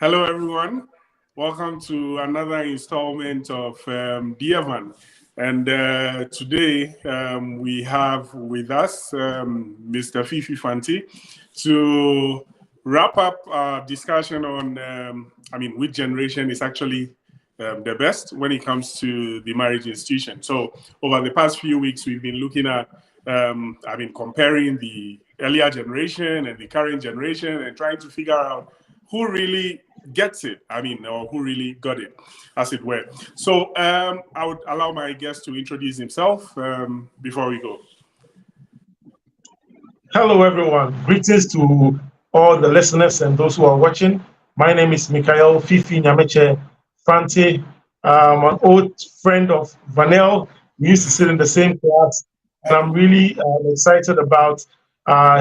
Hello, everyone. Welcome to another installment of Diavan. And today we have with us Mr. Fifi Fanti to wrap up our discussion on, which generation is actually the best when it comes to the marriage institution. So over the past few weeks, we've been looking at, comparing the earlier generation and the current generation and trying to figure out who really gets it, or who really got it, as it were. So I would allow my guest to introduce himself before we go. Hello, everyone. Greetings to all the listeners and those who are watching. My name is Mikhail Fifi Nyameche Fanti. I'm an old friend of Vanel. We used to sit in the same class, and I'm really excited about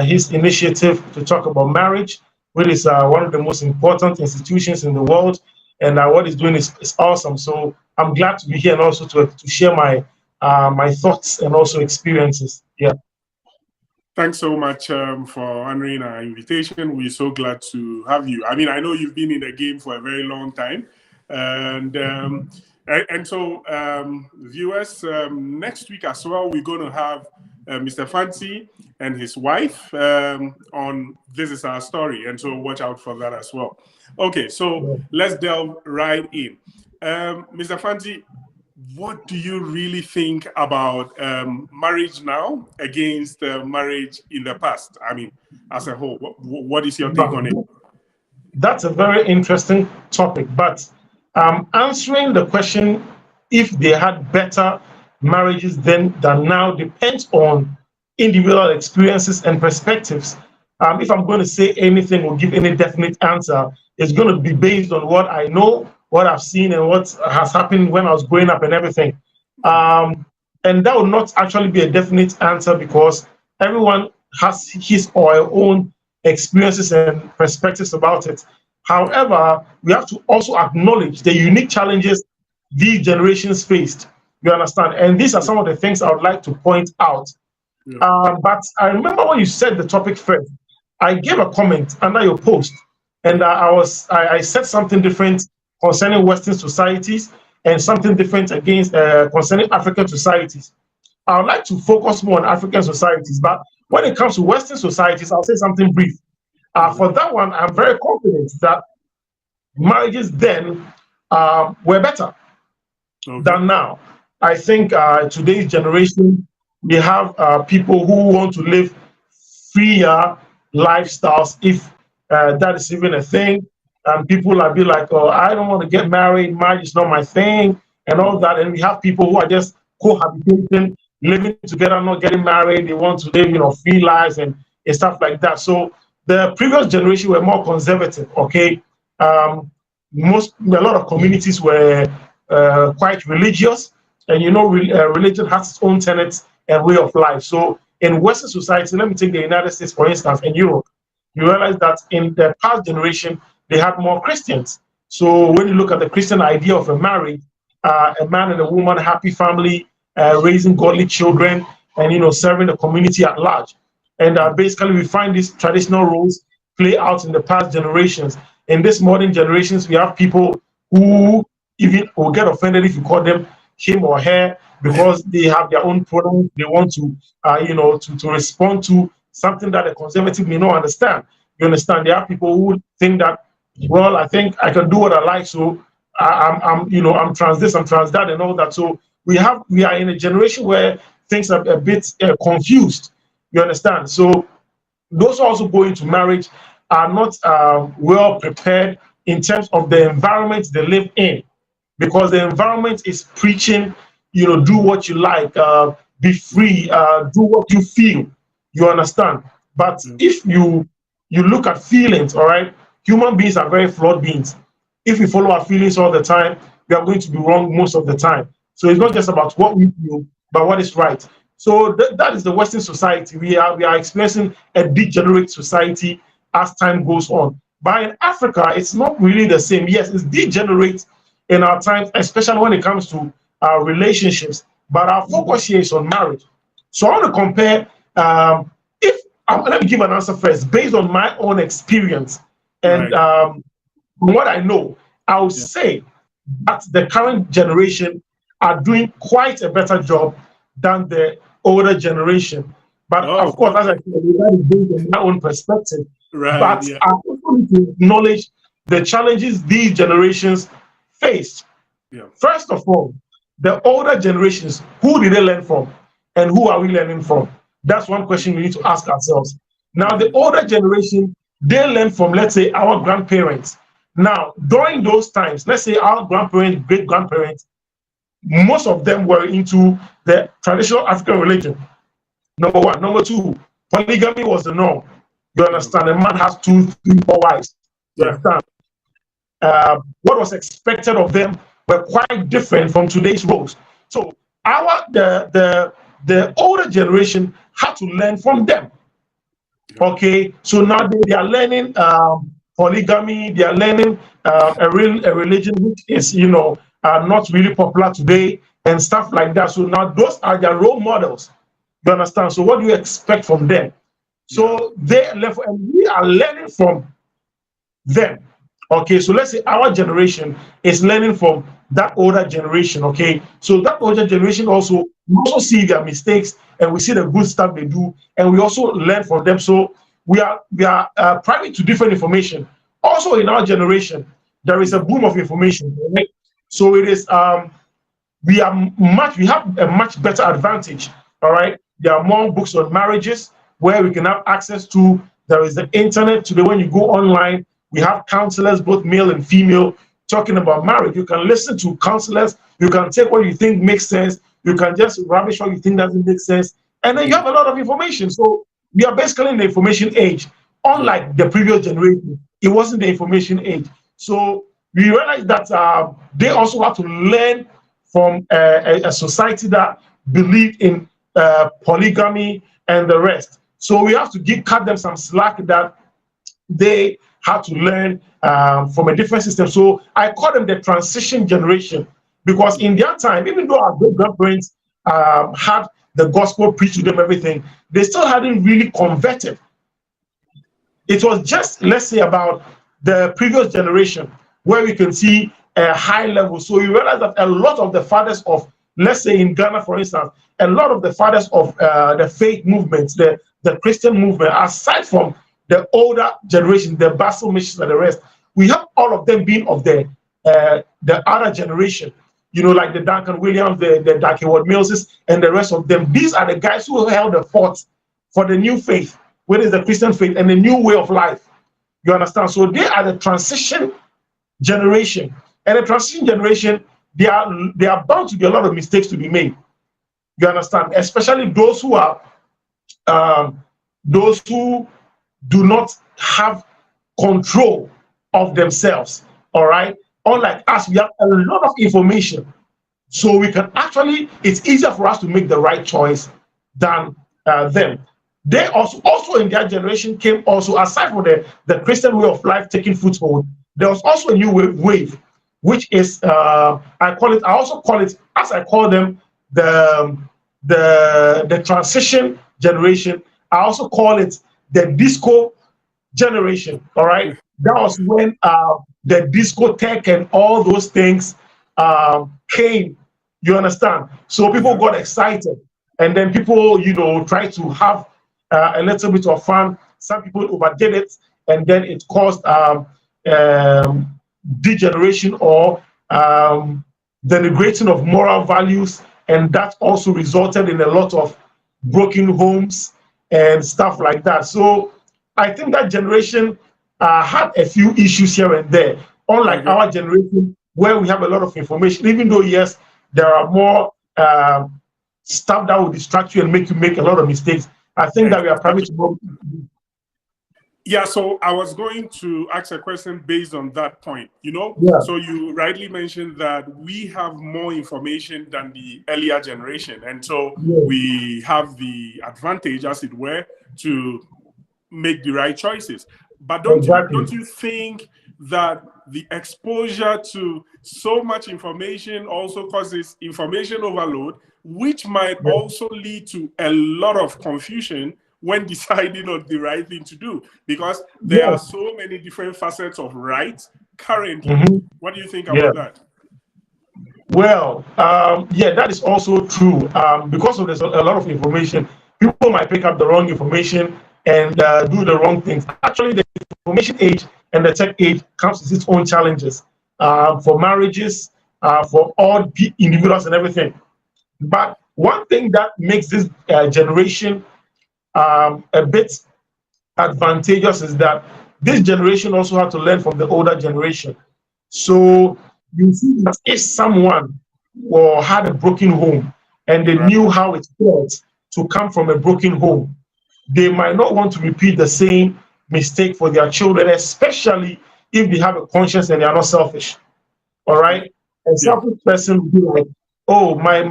his initiative to talk about marriage, which is one of the most important institutions in the world. And what he's doing is awesome. So I'm glad to be here and also to share my thoughts and also experiences. Yeah. Thanks so much for honoring our invitation. We're so glad to have you. I know you've been in the game for a very long time. And so, viewers, next week as well, we're going to have Mr. Fanti and his wife on This Is Our Story. And so watch out for that as well. Okay, so let's delve right in. Mr. Fanti, what do you really think about marriage now against marriage in the past? As a whole, what is your take on it? That's a very interesting topic, but answering the question if they had better marriages then than now depends on individual experiences and perspectives. If I'm going to say anything or give any definite answer, it's going to be based on what I know, what I've seen, and what has happened when I was growing up and everything. And that would not actually be a definite answer because everyone has his or her own experiences and perspectives about it. However, we have to also acknowledge the unique challenges these generations faced. You understand? And these are some of the things I would like to point out. But I remember when you said the topic first, I gave a comment under your post, and I said something different concerning Western societies and something different against concerning African societies. I would like to focus more on African societies, but when it comes to Western societies, I'll say something brief. For that one, I'm very confident that marriages then were better than now. I think today's generation, we have people who want to live freer lifestyles, if that is even a thing. And people are be like, oh, I don't want to get married, marriage is not my thing, and all that. And we have people who are just cohabitating, living together, not getting married. They want to live, free lives and stuff like that. So the previous generation were more conservative, okay? A lot of communities were quite religious, and religion has its own tenets and way of life. So in Western society, let me take the United States, for instance, and Europe, you realize that in the past generation, they had more Christians. So when you look at the Christian idea of a marriage, a man and a woman, happy family, raising godly children, and serving the community at large. And basically, we find these traditional roles play out in the past generations. In this modern generations, we have people who even will get offended if you call them him or her because they have their own pronouns. They want to respond to something that a conservative may not understand. You understand? There are people who think that, well, I think I can do what I like, so I'm trans this, I'm trans that, and all that. So we are in a generation where things are a bit confused. You understand? So those who also go into marriage are not well prepared in terms of the environment they live in, because the environment is preaching, do what you like, be free, do what you feel. You understand? But if you look at feelings, all right, human beings are very flawed beings. If we follow our feelings all the time, we are going to be wrong most of the time. So it's not just about what we feel, but what is right. So that is the Western society. We are experiencing a degenerate society as time goes on. But in Africa, it's not really the same. Yes, it's degenerate in our times, especially when it comes to our relationships. But our focus here is on marriage. So I want to compare. Let me give an answer first, based on my own experience and from what I know, I would say that the current generation are doing quite a better job than the older generation. But of course, as I said, that is based on my own perspective. Right. But I also need to acknowledge the challenges these generations faced. Yeah. First of all, the older generations, who did they learn from? And who are we learning from? That's one question we need to ask ourselves. Now, the older generation, they learn from, let's say, our grandparents. Now, during those times, let's say our grandparents, great grandparents, most of them were into the traditional African religion. Number one. Number two, polygamy was the norm. You understand? A man has 2, 3, 4 wives. You understand? What was expected of them were quite different from today's roles. So the older generation had to learn from them. Okay, so now they are learning polygamy. They are learning a religion which is not really popular today and stuff like that. So now those are their role models. You understand? So what do you expect from them? So they left, and we are learning from them. Okay, so let's say our generation is learning from that older generation. Okay, so that older generation we also see their mistakes, and we see the good stuff they do, and we also learn from them. So we are privy to different information. Also, in our generation, there is a boom of information. Right? So it is we have a much better advantage. All right, there are more books on marriages where we can have access to. There is the internet today. When you go online, we have counselors, both male and female, talking about marriage. You can listen to counselors. You can take what you think makes sense. You can just rubbish what you think doesn't make sense. And then you have a lot of information. So we are basically in the information age. Unlike the previous generation, it wasn't the information age. So we realized that they also have to learn from a society that believed in polygamy and the rest. So we have to cut them some slack that they had to learn from a different system. So I call them the transition generation, because in their time, even though our great-grandparents had the gospel preached to them, everything, they still hadn't really converted. It was just, let's say, about the previous generation where we can see a high level. So you realize that a lot of the fathers of, let's say in Ghana, for instance, a lot of the fathers of the faith movements, the Christian movement, aside from the older generation, the Basil missions and the rest, we have all of them being of the other generation, like the Duncan Williams, the Dark Howard Millses, and the rest of them. These are the guys who held the fort for the new faith, which is the Christian faith and the new way of life. You understand? So they are the transition generation. And the transition generation, they are bound to be a lot of mistakes to be made. You understand? Especially those who are those who do not have control of themselves. All right. Unlike us, we have a lot of information. So we can actually, it's easier for us to make the right choice than them. They also in their generation came also, aside from the Christian way of life taking foothold, there was also a new wave, which is I also call it, as I call them, the transition generation. I also call it the disco generation. All right, that was when the discotheque and all those things came. You understand? So people got excited, and then people, tried to have a little bit of fun. Some people overdid it, and then it caused degeneration or denigrating of moral values, and that also resulted in a lot of broken homes and stuff like that. So I think that generation had a few issues here and there, unlike our generation, where we have a lot of information, even though, yes, there are more stuff that will distract you and make you make a lot of mistakes. I think that we are probably to. Yeah, so I was going to ask a question based on that point, So you rightly mentioned that we have more information than the earlier generation. And so we have the advantage, as it were, to make the right choices. But don't you think that the exposure to so much information also causes information overload, which might also lead to a lot of confusion when deciding on the right thing to do? Because there are so many different facets of rights currently. What do you think about that? Well, yeah, that is also true. Because of there's a lot of information, people might pick up the wrong information and do the wrong things. Actually, the information age and the tech age comes with its own challenges for marriages, for all individuals and everything. But one thing that makes this generation a bit advantageous is that this generation also had to learn from the older generation. So you see that if someone had a broken home and they knew how it felt to come from a broken home, they might not want to repeat the same mistake for their children, especially if they have a conscience and they are not selfish. All right. A selfish person would be like, oh, my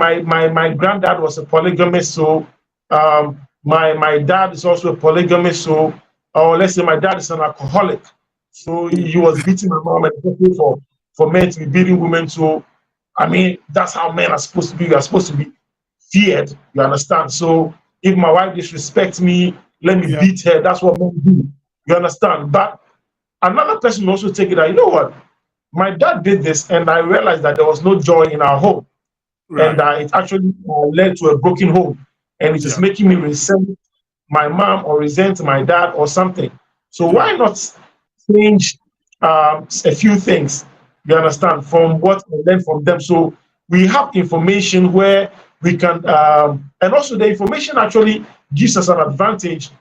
granddad was a polygamist, so my dad is also a polygamist, so or let's say my dad is an alcoholic, so he was beating my mom and looking for men to be beating women. So I mean, that's how men are supposed to be. We are supposed to be feared. You understand? So if my wife disrespects me, let me beat her. That's what men do. You understand? But another person also take it out. You know what? My dad did this, and I realized that there was no joy in our home, and it actually led to a broken home, and it is making me resent my mom or resent my dad or something. So why not change a few things? You understand, from what I learned from them. So we have information where we can, and also the information actually gives us an advantage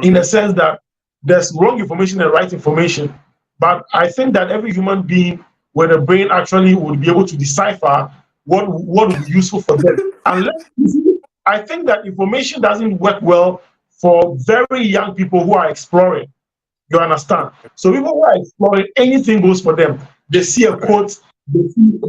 in the sense that there's wrong information and right information. But I think that every human being with a brain actually would be able to decipher what would be useful for them. Unless I think that information doesn't work well for very young people who are exploring. You understand? So people who are exploring, anything goes for them. They see a quote,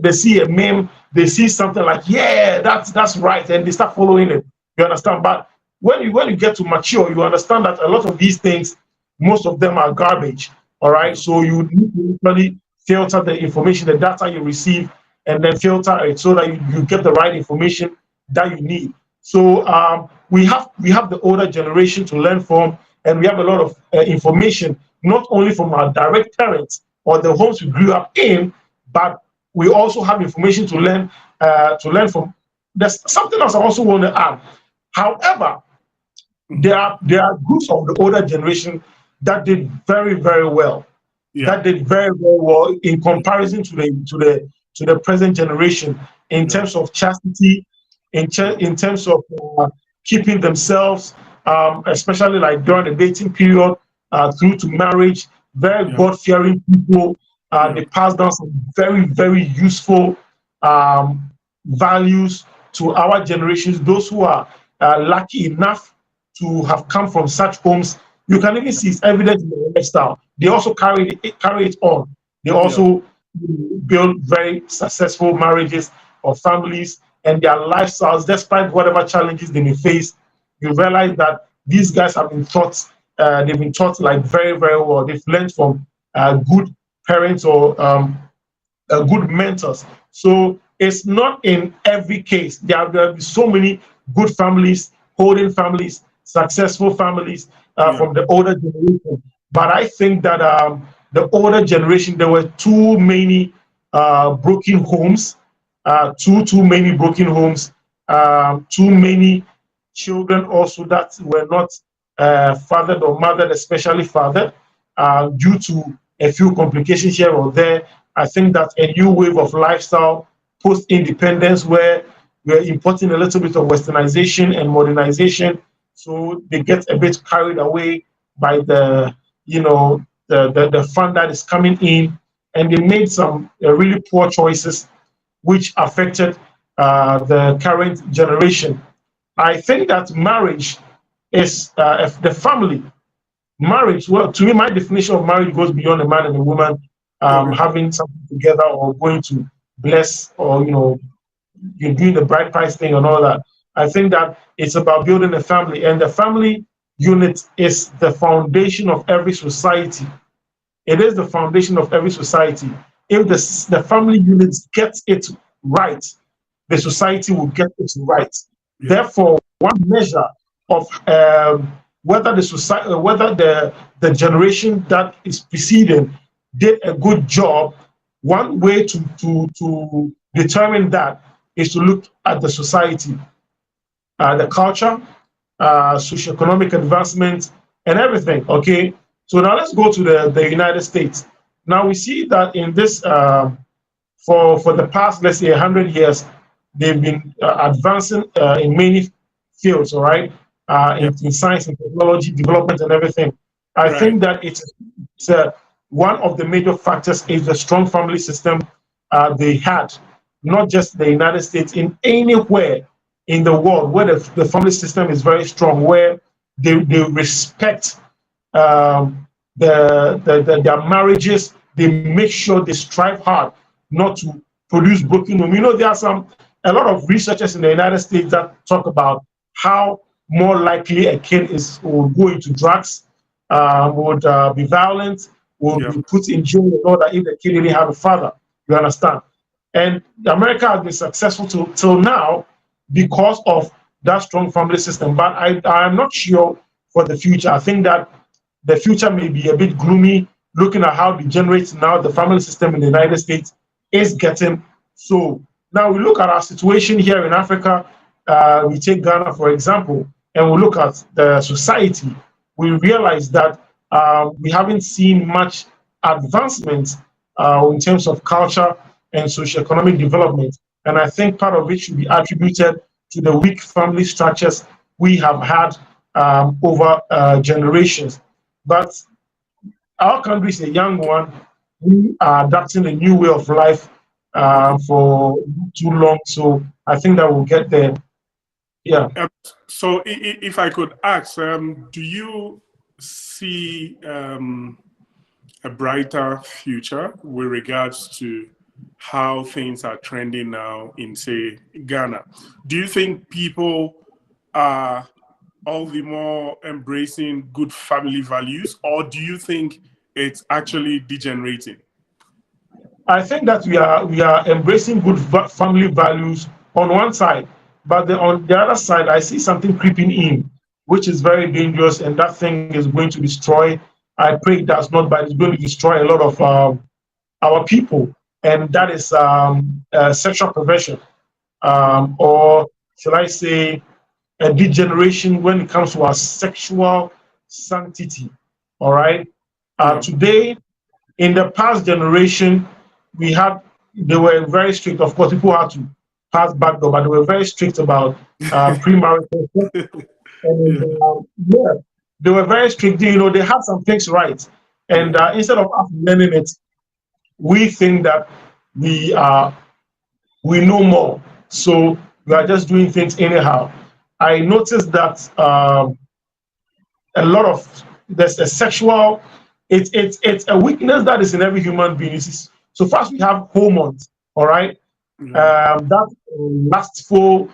they see a meme, they see something like, yeah, that's right, and they start following it. You understand? But when you get to mature, you understand that a lot of these things, most of them are garbage. All right. So you need to really filter the information, the data you receive, and then filter it so that you get the right information that you need. So we have the older generation to learn from, and we have a lot of information, not only from our direct parents or the homes we grew up in, but we also have information to learn from. There's something else I also want to add. However, there are groups of the older generation that did very, very well. That did very, very well in comparison to the present generation in terms of chastity, in terms of keeping themselves, especially like during the dating period through to marriage. Very God-fearing people. They pass down some very, very useful values to our generations. Those who are lucky enough to have come from such homes, you can even see it's evident in their lifestyle. They also carry it on. They also build very successful marriages or families, and their lifestyles, despite whatever challenges they may face, you realize that these guys have been taught. They've been taught like very, very well. They've learned from good parents or good mentors. So it's not in every case. There will be so many good families, holding families, successful families from the older generation. But I think that the older generation, there were too many broken homes, too many broken homes, too many children also that were not fathered or mothered, especially fathered, due to a few complications here or there. I think that a new wave of lifestyle post-independence, where we're importing a little bit of westernization and modernization, so they get a bit carried away by the fund that is coming in, and they made some really poor choices which affected the current generation. I think that marriage is the family. Marriage, well, to me, my definition of marriage goes beyond a man and a woman having something together or going to bless, or you're doing the bride price thing and all that. I think that it's about building a family, and the family unit is the foundation of every society. It is the foundation of every society. If the family unit gets it right, the society will get it right. Therefore, one measure of whether the society, whether the generation that is preceding did a good job. One way to determine that is to look at the society, the culture, socioeconomic advancement, and everything. Okay, so now let's go to the United States. Now we see that in this for the past, let's say, 100 years, they've been advancing in many fields. All right, in science and technology development and everything. I Right. think that it's one of the major factors is the strong family system they had, not just the United States, in anywhere in the world where the family system is very strong, where they respect their marriages. They make sure they strive hard not to produce broken home. You know, there are a lot of researchers in the United States that talk about how more likely a kid will go into drugs, would be violent, will Yeah. be put in jail in order if the kid didn't have a father. You understand? And America has been successful till now because of that strong family system. But I am not sure for the future. I think that the future may be a bit gloomy, looking at how degenerate now the family system in the United States is getting. So now we look at our situation here in Africa. We take Ghana, for example, and we look at the society. We realize that we haven't seen much advancement in terms of culture and socioeconomic development. And I think part of it should be attributed to the weak family structures we have had over generations. But our country is a young one. We are adapting a new way of life for too long. So I think that we'll get there. Yeah. So if I could ask, do you see a brighter future with regards to how things are trending now in, say, Ghana? Do you think people are all the more embracing good family values, or do you think it's actually degenerating? I think that we are embracing good family values on one side, but on the other side, I see something creeping in, which is very dangerous, and that thing is going to destroy. I pray it does not, but it's going to destroy a lot of our people, and that is sexual perversion, or shall I say, a degeneration when it comes to our sexual sanctity. All right. Yeah. Today, in the past generation, they were very strict. Of course, people had to pass back door, but they were very strict about premarital sex. And yeah, they were very strict. You know, they had some things right, and instead of us learning it, we think that we are we know more. So we are just doing things anyhow. I noticed that a lot of there's a sexual, it's a weakness that is in every human being. So first we have hormones, all right? That lustful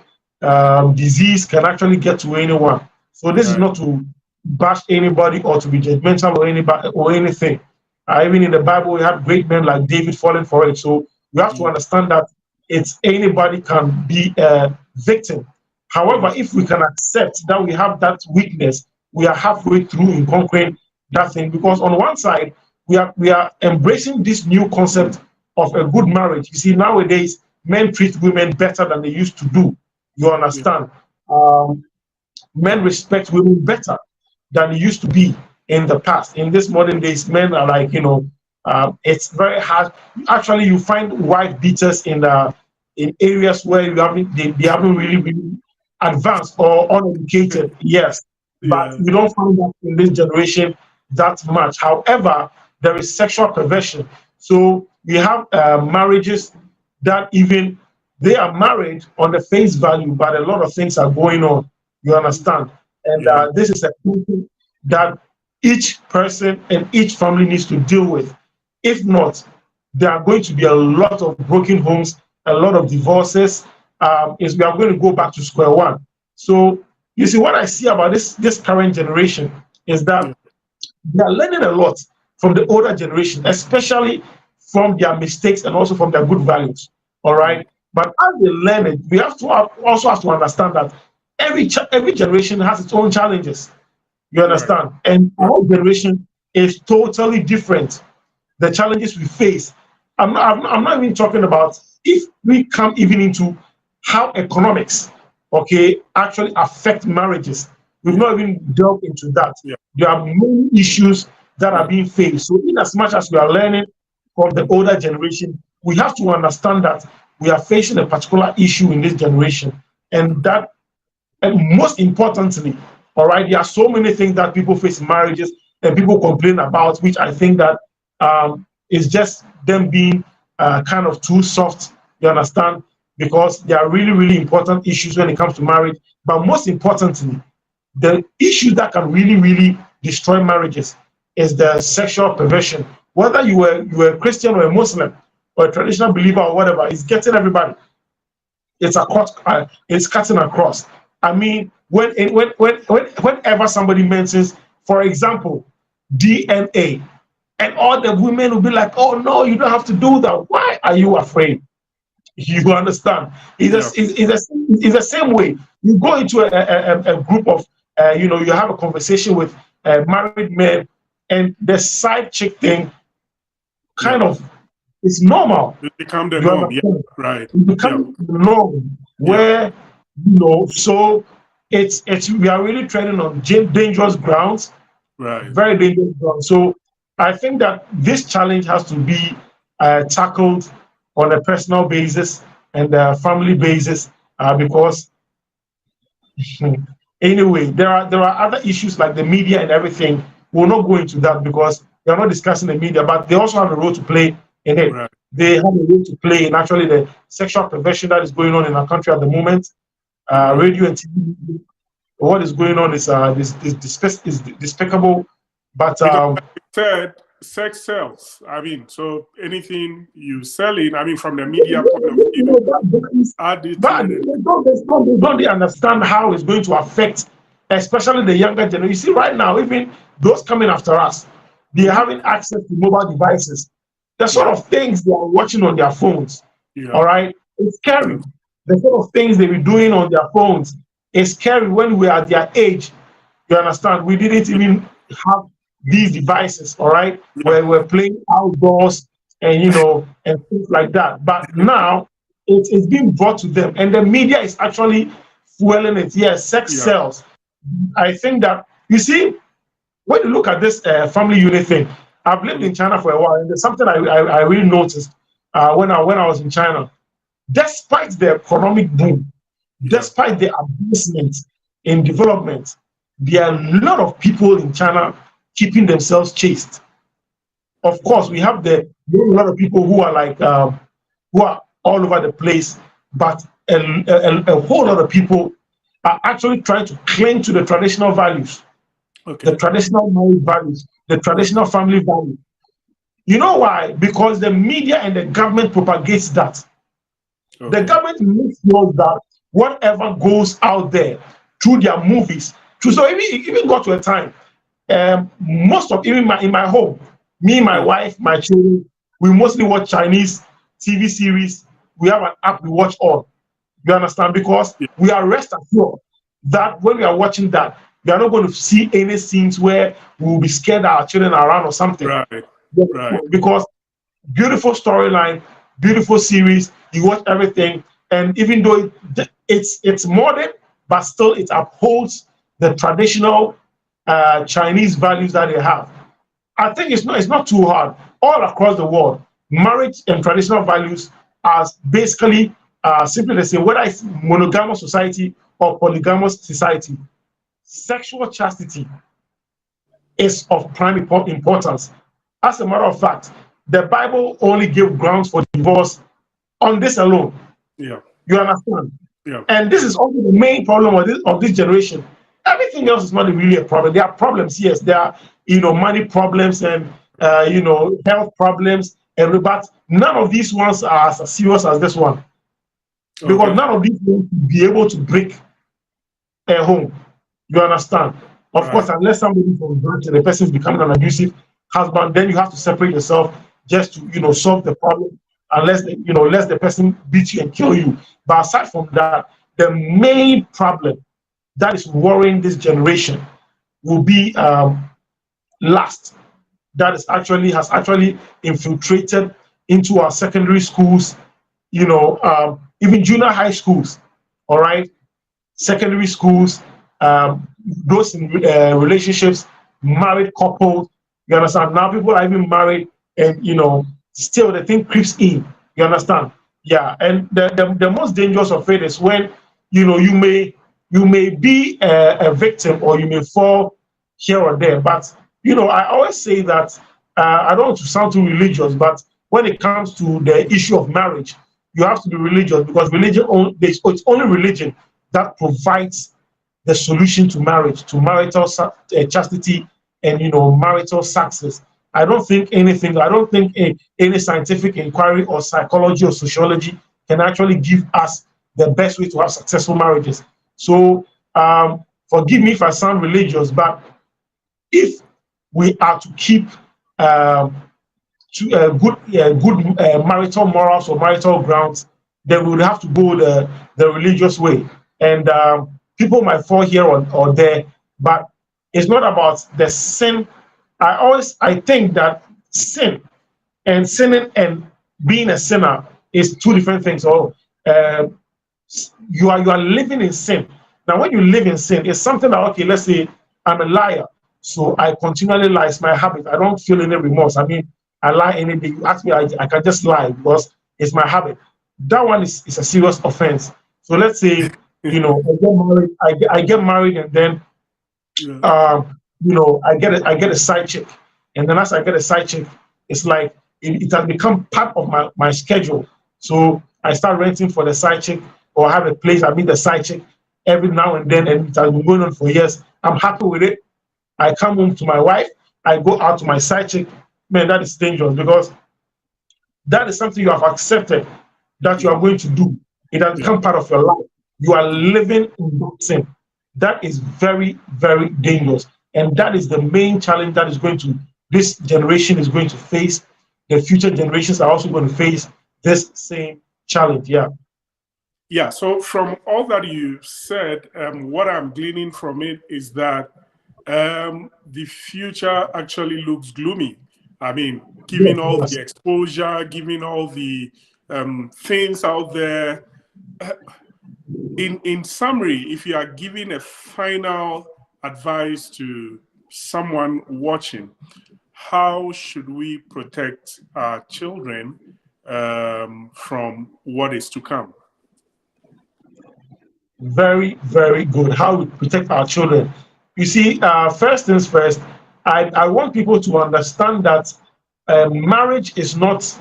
disease can actually get to anyone. So this is not to bash anybody or to be judgmental or anybody or anything. Even in the Bible, we have great men like David falling for it. So you have to understand that it's anybody can be a victim. However, if we can accept that we have that weakness, we are halfway through in conquering that thing. Because on one side, we are embracing this new concept of a good marriage. You see, nowadays, men treat women better than they used to do. You understand? Men respect women better than it used to be in the past. In this modern days, men are like, it's very hard. Actually, you find wife beaters in areas where they haven't really advanced or uneducated. Yes, but you don't find that in this generation that much. However, there is sexual perversion. So we have marriages that even they are married on the face value, but a lot of things are going on. You understand? And this is a thing that each person and each family needs to deal with. If not, there are going to be a lot of broken homes, a lot of divorces. We are going to go back to square one. So you see, what I see about this current generation is that they are learning a lot from the older generation, especially from their mistakes and also from their good values. All right. But as they learn it, we have to also have to understand that every generation has its own challenges. You understand? And our generation is totally different. The challenges we face. I'm not even talking about if we come even into how economics, okay, actually affect marriages. We've not even delved into that. Yeah. There are many issues that are being faced. So, in as much as we are learning from the older generation, we have to understand that we are facing a particular issue in this generation, and that, and most importantly, all right, there are so many things that people face in marriages and people complain about, which I think that is just them being kind of too soft. You understand? Because there are really, really important issues when it comes to marriage. But most importantly, the issue that can really, really destroy marriages is the sexual perversion. Whether you were a Christian or a Muslim or a traditional believer or whatever, it's getting everybody. It's cutting across. I mean, whenever somebody mentions, for example, DNA, and all the women will be like, "Oh no, you don't have to do that. Why are you afraid?" You understand? It's the same way. You go into a group of, you have a conversation with married men, and the side chick thing kind of is normal. It become the norm. Yeah, right. It becomes the norm where, so we are really treading on dangerous grounds, right? Very dangerous grounds. So I think that this challenge has to be tackled on a personal basis and a family basis, because anyway, there are other issues like the media and everything. We'll not go into that because we are not discussing the media, but they also have a role to play in it. Right. They have a role to play in actually the sexual perversion that is going on in our country at the moment. Radio and TV, what is going on is despicable. But said sex sells. I mean, so anything you sell it, I mean, from the media point of view, don't they understand how it's going to affect, especially the younger generation? You see, right now, even those coming after us, they're having access to mobile devices. The sort of things they are watching on their phones. All right, it's scary. The sort of things they be doing on their phones is scary. When we are at their age, you understand, we didn't even have these devices, all right, where we're playing outdoors and and things like that. But now it's being brought to them, and the media is actually fueling it. Yes, sex sells. I think that, you see, when you look at this family unit thing, I've lived in China for a while, and there's something I really noticed when I was in China. Despite the economic boom, despite the advancement in development, there are a lot of people in China keeping themselves chaste. Of course, we have a lot of people who are like who are all over the place, but a whole lot of people are actually trying to cling to the traditional values, the traditional marriage values, the traditional family value. You know why? Because the media and the government propagates that. The government makes sure that whatever goes out there through their movies, so even got to a time. Most of even in my home, me, my wife, my children, we mostly watch Chinese TV series. We have an app we watch on. You understand? Because we are rest assured that when we are watching that, we are not going to see any scenes where we will be scared that our children are around or something. Right. Because beautiful storyline, beautiful series, you watch everything, and even though it's modern, but still it upholds the traditional Chinese values that they have. I think it's not too hard. All across the world, marriage and traditional values are basically simply the same, whether it's monogamous society or polygamous society. Sexual chastity is of prime importance. As a matter of fact, the Bible only gave grounds for divorce on this alone. Yeah. You understand? Yeah. And this is also the main problem of this generation. Everything else is not really a problem. There are problems, yes. There are, money problems and, health problems, but none of these ones are as serious as this one. Because none of these ones will be able to break a home. You understand? Of course, unless somebody from the person is becoming an abusive husband, then you have to separate yourself just to, solve the problem. Unless, let the person beat you and kill you. But aside from that, the main problem that is worrying this generation, will be last. That is has actually infiltrated into our secondary schools, even junior high schools. All right, secondary schools, those in relationships, married couples. You understand? Now people are even married, and still the thing creeps in. You understand? Yeah, and the most dangerous of it is when you may be a victim, or you may fall here or there. But I always say that I don't want to sound too religious, but when it comes to the issue of marriage, you have to be religious, because it's only religion that provides the solution to marriage, to marital chastity, and marital success. I don't think any scientific inquiry or psychology or sociology can actually give us the best way to have successful marriages. So forgive me if I sound religious, but if we are to keep good marital morals or marital grounds, then we would have to go the religious way. And people might fall here or there, but it's not about the sin. I think that sin and sinning and being a sinner is two different things. You are living in sin. Now, when you live in sin, it's something that, okay, let's say I'm a liar, so I continually lie. It's my habit. I don't feel any remorse. I mean, I lie any day. You ask me, I can just lie because it's my habit. That one is a serious offense. So let's say, I get married, and then I get a side chick, and then as I get a side chick, it's like it has become part of my schedule. So I start renting for the side chick, or have a place. I meet the side chick every now and then, and it has been going on for years. I'm happy with it. I come home to my wife. I go out to my side chick. Man, that is dangerous, because that is something you have accepted that you are going to do. It has become part of your life. You are living in that sin. That is very, very dangerous. And that is the main challenge that this generation is going to face. The future generations are also going to face this same challenge. Yeah. Yeah. So from all that you said, what I'm gleaning from it is that the future actually looks gloomy. I mean, given all the exposure, given all the things out there. In summary, if you are giving a final advice to someone watching, how should we protect our children from what is to come? Very, very good. How we protect our children. You see, first things first, I want people to understand that marriage is not,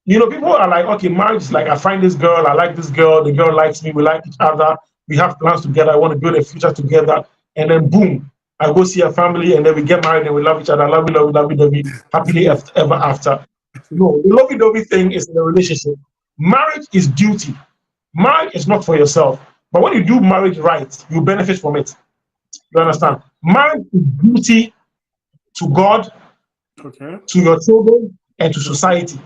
people are like, okay, marriage is like, I find this girl, I like this girl, the girl likes me, we like each other, we have plans together, I want to build a future together, and then boom, I go see a family, and then we get married, and we love each other, lovey, happily ever after. No, the lovey-dovey thing is in a relationship. Marriage is duty. Marriage is not for yourself. But when you do marriage right, you benefit from it. You understand? Marriage is duty to God, to your children, and to society.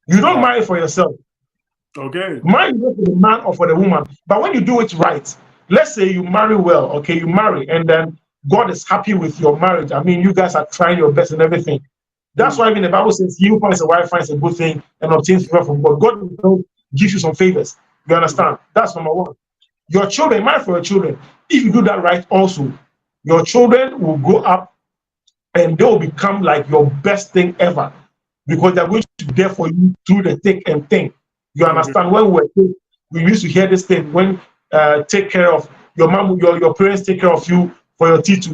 You don't marry for yourself. Okay. Marry for the man or for the woman. But when you do it right, let's say you marry well, okay, you marry, and then God is happy with your marriage. I mean, you guys are trying your best and everything. That's why even the Bible says, he who finds a wife finds a good thing and obtains favor from God. God will give you some favors. You understand? That's number one. Your children, marry for your children. If you do that right also, your children will grow up and they will become like your best thing ever, because they're going to be there for you through the thick and thin. You understand? When we used to hear this thing, when take care of your mom, your parents take care of you for your teeth to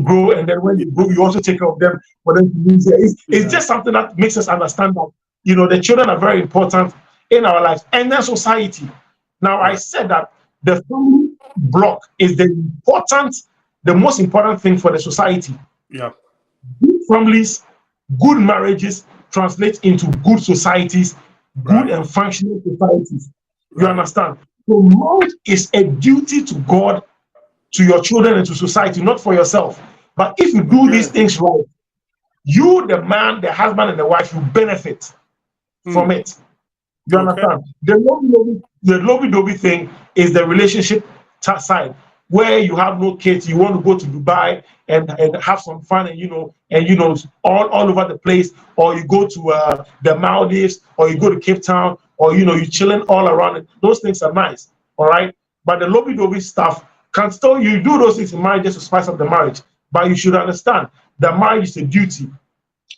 grow, and then when you grow, you also take care of them for them to lose. It's just something that makes us understand that the children are very important in our lives, and then society. Now, I said that the family block is the most important thing for the society. Yeah. Good families, good marriages translate into good societies, good and functioning societies. You understand? So marriage is a duty to God, to your children, and to society, not for yourself. But if you do these things right, you, the man, the husband, and the wife, you benefit from it. You understand? The lovey-dovey thing is the relationship side. where you have no kids, you want to go to Dubai and have some fun, and all over the place, or you go to the Maldives, or you go to Cape Town, or you're chilling all around it. Those things are nice, all right. But the lovey-dovey stuff can still, you do those things in marriage just to spice up the marriage. But you should understand that marriage is a duty.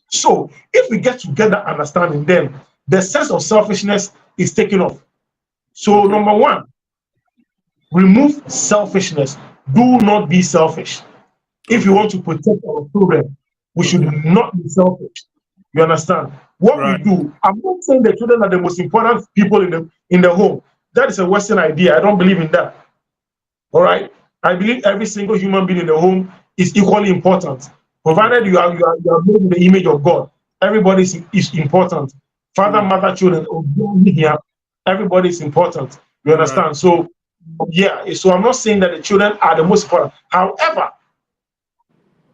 So if we get together understanding, then the sense of selfishness is taken off. So number one, remove selfishness. Do not be selfish. If you want to protect our children, we should not be selfish. You understand? What we do, I'm not saying the children are the most important people in the home. That is a Western idea. I don't believe in that. All right? I believe every single human being in the home is equally important. Provided you are made in the image of God, everybody is important. Father, mother, children, everybody is important. You understand? So yeah, so I'm not saying that the children are the most important. However,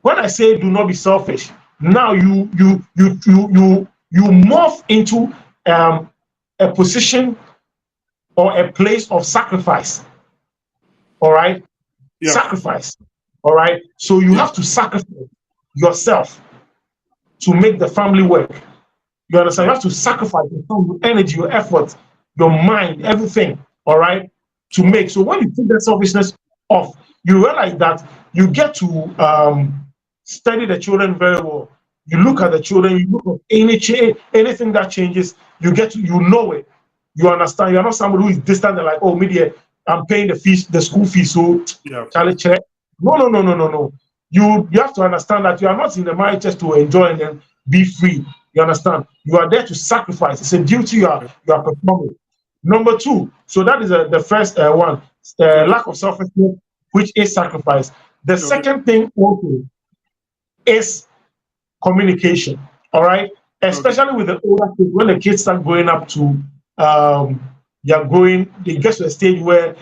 when I say do not be selfish, now you morph into a position or a place of sacrifice. All right? Yeah. Sacrifice. All right? So you have to sacrifice yourself to make the family work. You understand? You have to sacrifice your energy, your effort, your mind, everything. All right? To make. So when you take that selfishness off, you realize that you get to study the children very well. You look at the children, you look at anything that changes, you know it. You understand. You're not somebody who is distant and like, oh, media, I'm paying the school fees, so Charlie check. No. You have to understand that you are not in the marriage just to enjoy and then be free. You understand? You are there to sacrifice. It's a duty you are performing. Number two, so that is the first one, lack of selfishness, which is sacrifice. The second thing also is communication. All right, especially with the older kids, when the kids start growing up to, they get to a stage where,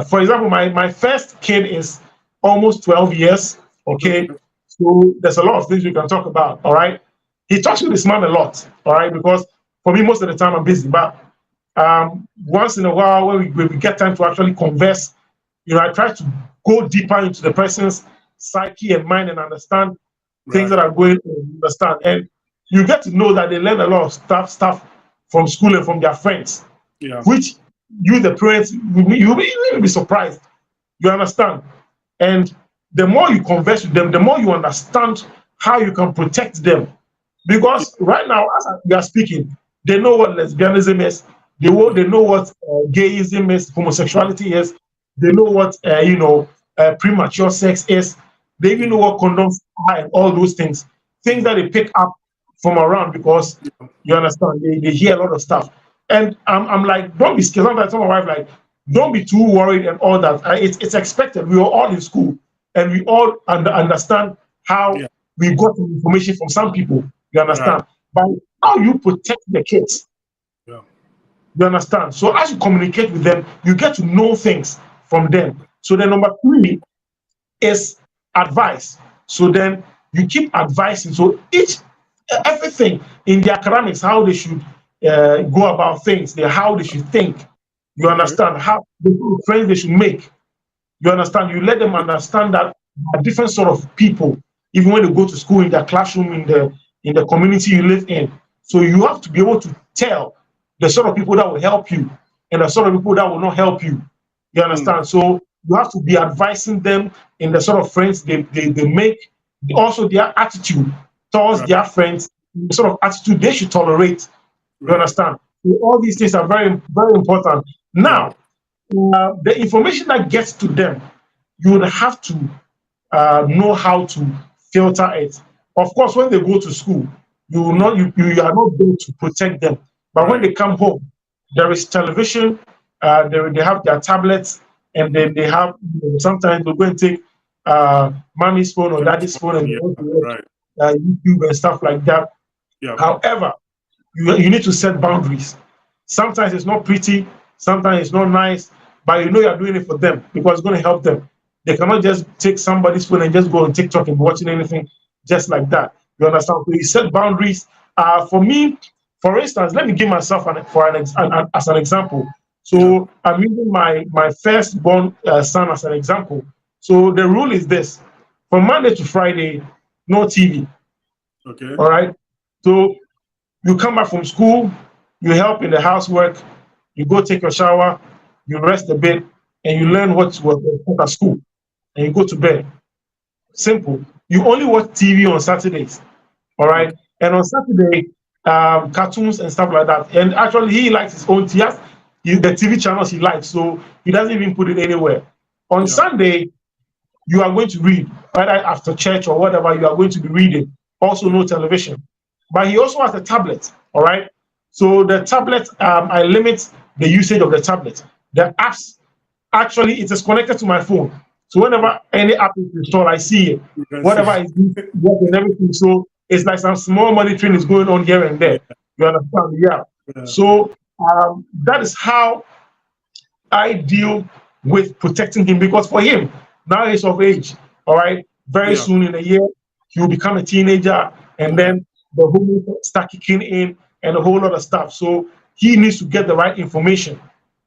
for example, my first kid is almost 12 years. Okay, so there's a lot of things we can talk about. All right, he talks with his mom a lot. All right, because for me, most of the time I'm busy, but once in a while when we get time to actually converse, I try to go deeper into the person's psyche and mind and understand things that are going on, understand. And you get to know that they learn a lot of stuff from school and from their friends, which you, the parents, you'll be surprised. You understand? And the more you converse with them, the more you understand how you can protect them. Because right now, as we are speaking, they know what lesbianism is. They know what gayism is, homosexuality is. They know what premature sex is. They even know what condoms are and all those things that they pick up from around, because you understand they hear a lot of stuff. And I'm like, don't be scared. Sometimes I tell my wife, like, don't be too worried and all that. It's expected. We were all in school and we all understand how we got information from some people. You understand? But how you protect the kids. You understand? So as you communicate with them, you get to know things from them. So then number three is advice. So then you keep advising. So everything in the academics, how they should go about things, how they should think. You understand? How the friends they should make. You understand? You let them understand that a different sort of people, even when they go to school, in their classroom, in the community you live in. So you have to be able to tell the sort of people that will help you and the sort of people that will not help you. You understand? So you have to be advising them in the sort of friends they make, also their attitude towards their friends, the sort of attitude they should tolerate. You understand? So all these things are very, very important. Now, the information that gets to them, you would have to know how to filter it. Of course, when they go to school, you are not there to protect them. But when they come home, there is television, they have their tablets, and then they have, sometimes they'll go and take mommy's phone or daddy's phone and watch YouTube and stuff like that. However, you need to set boundaries. Sometimes it's not pretty, sometimes it's not nice, but you're doing it for them because it's going to help them. They cannot just take somebody's phone and just go on TikTok and watching anything just like that. You understand? So you set boundaries. For me, for instance, let me give myself as an example. So I'm using my firstborn son as an example. So the rule is this: from Monday to Friday, no TV. Okay. All right. So you come back from school, you help in the housework, you go take your shower, you rest a bit, and you learn what was taught at school, and you go to bed. Simple. You only watch TV on Saturdays. All right. Okay. And on Saturday, cartoons and stuff like that. And actually, he likes his own. He has the TV channels he likes, so he doesn't even put it anywhere. On Yeah. Sunday, you are going to read, whether after church or whatever, you are going to be reading. Also, no television. But he also has a tablet. All right. So the tablet, I limit the usage of the tablet. The apps, actually, it is connected to my phone. So whenever any app is installed, I see it. You can Whatever see. is working, everything. So it's like some small monitoring is going on here and there. You understand? Yeah. Yeah. So that is how I deal with protecting him, because for him, now he's of age. All right. Very Yeah. soon in a year, he will become a teenager, and then the hormones start kicking in and a whole lot of stuff. So he needs to get the right information.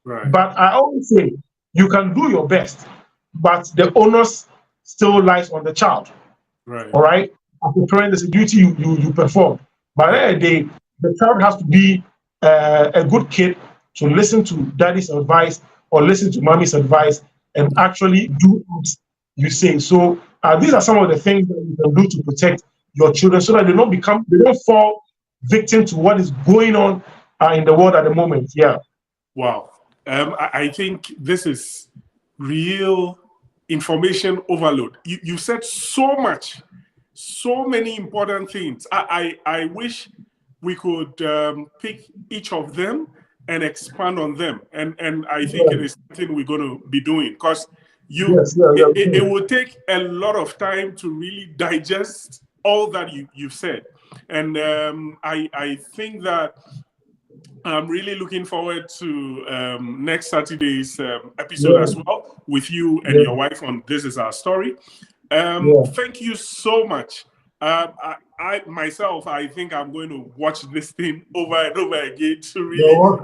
Right. But I always say you can do your best, but the onus still lies on the child. Right. All right. As a parent, there's a duty you perform. But at the end of the day, the child has to be a good kid to listen to daddy's advice or listen to mommy's advice and actually do what you say. So these are some of the things that you can do to protect your children so that they don't fall victim to what is going on in the world at the moment. Yeah. Wow. I think this is real information overload. You said so much, so many important things. I wish we could pick each of them and expand on them. And I think it is something we're going to be doing, because it will take a lot of time to really digest all that you've said. And I think that I'm really looking forward to next Saturday's episode as well, with you and your wife on This Is Our Story. Thank you so much. I myself, I think I'm going to watch this thing over and over again to really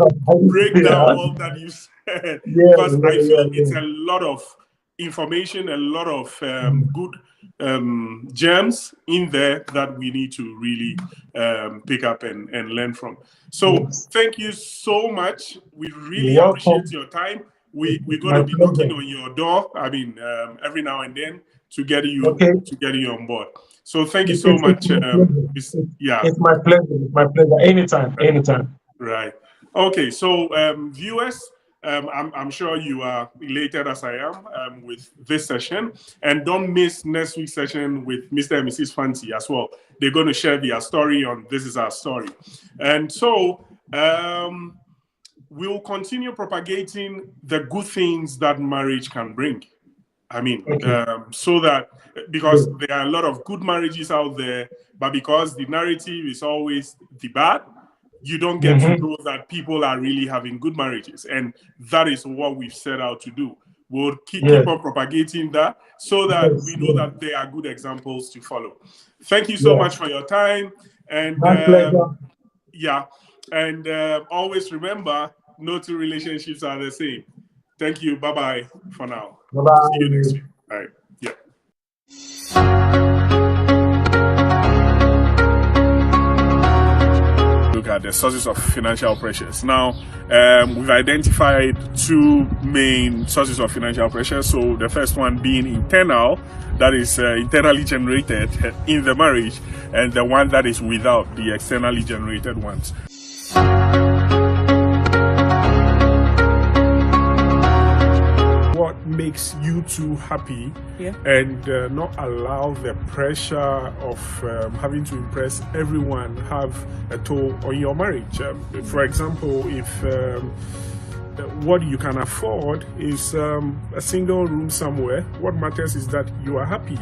break down all that you said, because I feel it's a lot of information, a lot of good gems in there that we need to really pick up and learn from. So thank you so much. We really appreciate your time. We're going to be knocking on your door, I mean, every now and then, to get you on board. So thank you so much. It's my pleasure. It's my pleasure. Anytime. Right. Okay. So viewers, I'm sure you are elated as I am with this session, and don't miss next week's session with Mr. and Mrs. Fanti as well. They're going to share their story on This Is Our Story. And so we'll continue propagating the good things that marriage can bring. I mean, so that, because there are a lot of good marriages out there, but because the narrative is always the bad, you don't get to know that people are really having good marriages. And that is what we've set out to do. We'll keep on propagating that so that we know that there are good examples to follow. Thank you so much for your time. And and always remember, no two relationships are the same. Thank you. Bye-bye for now. Bye-bye. See you next week. All right. Yeah. Look at the sources of financial pressures. Now, we've identified two main sources of financial pressure. So the first one being internal, that is internally generated in the marriage, and the one that is without, the externally generated ones. What makes you two happy and not allow the pressure of having to impress everyone have a toll on your marriage? For example, if what you can afford is a single room somewhere, what matters is that you are happy,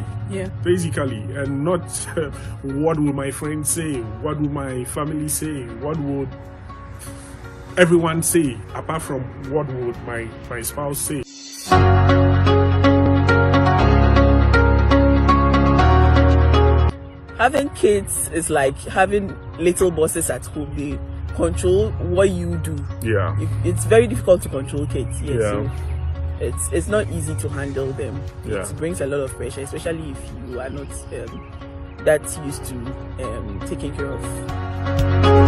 basically, and not what will my friends say, what will my family say, what would everyone say, apart from what would my spouse say. Having kids is like having little bosses at home. They control what you do. Yeah. It's very difficult to control kids. Yes, Yeah. so it's not easy to handle them. Yeah. It brings a lot of pressure, especially if you are not that used to taking care of